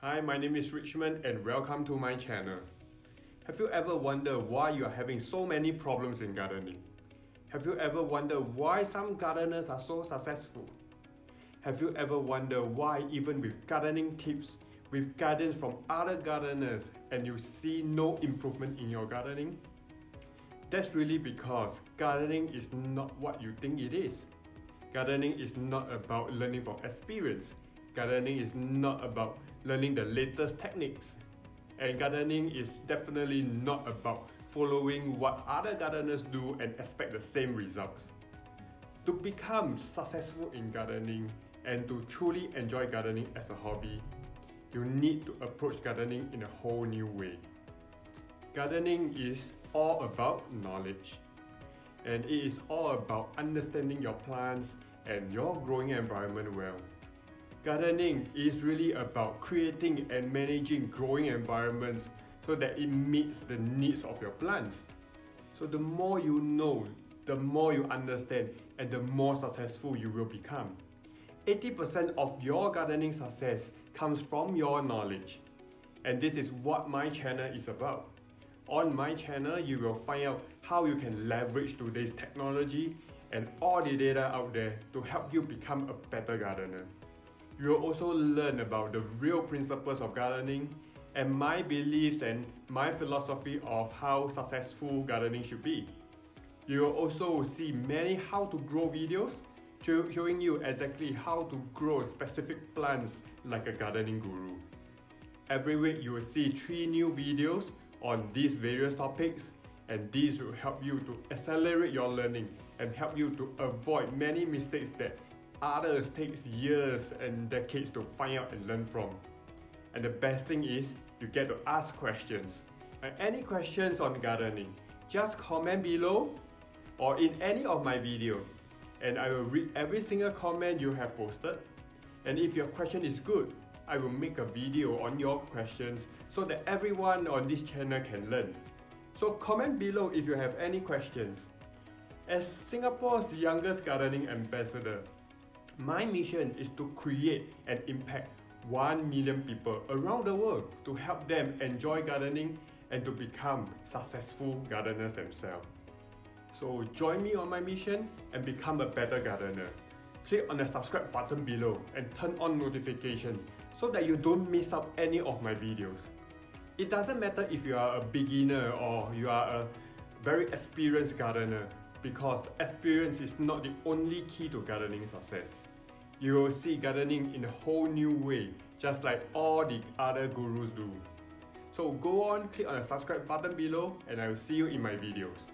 Hi, my name is Richmond and welcome to my channel. Have you ever wondered why you are having so many problems in gardening? Have you ever wondered why some gardeners are so successful? Have you ever wondered why even with gardening tips, with guidance from other gardeners, and you see no improvement in your gardening? That's really because gardening is not what you think it is. Gardening is not about learning from experience. Gardening is not about learning the latest techniques. And gardening is definitely not about following what other gardeners do and expect the same results. To become successful in gardening and to truly enjoy gardening as a hobby, you need to approach gardening in a whole new way. Gardening is all about knowledge, and it is all about understanding your plants and your growing environment well. Gardening is really about creating and managing growing environments so that it meets the needs of your plants. So the more you know, the more you understand, and the more successful you will become. 80% of your gardening success comes from your knowledge. And this is what my channel is about. On my channel, you will find out how you can leverage today's technology and all the data out there to help you become a better gardener. You will also learn about the real principles of gardening and my beliefs and my philosophy of how successful gardening should be. You will also see many how to grow videos showing you exactly how to grow specific plants like a gardening guru. Every week you will see 3 new videos on these various topics, and these will help you to accelerate your learning and help you to avoid many mistakes that others takes years and decades to find out and learn from. And the best thing is you get to ask questions. And any questions on gardening, just comment below or in any of my videos, and I will read every single comment you have posted. And if your question is good, I will make a video on your questions so that everyone on this channel can learn. So comment below if you have any questions. As Singapore's youngest gardening ambassador, my mission is to create and impact 1 million people around the world to help them enjoy gardening and to become successful gardeners themselves. So join me on my mission and become a better gardener. Click on the subscribe button below and turn on notifications so that you don't miss out any of my videos. It doesn't matter if you are a beginner or you are a very experienced gardener, because experience is not the only key to gardening success. You will see gardening in a whole new way, just like all the other gurus do. So go on, click on the subscribe button below, and I will see you in my videos.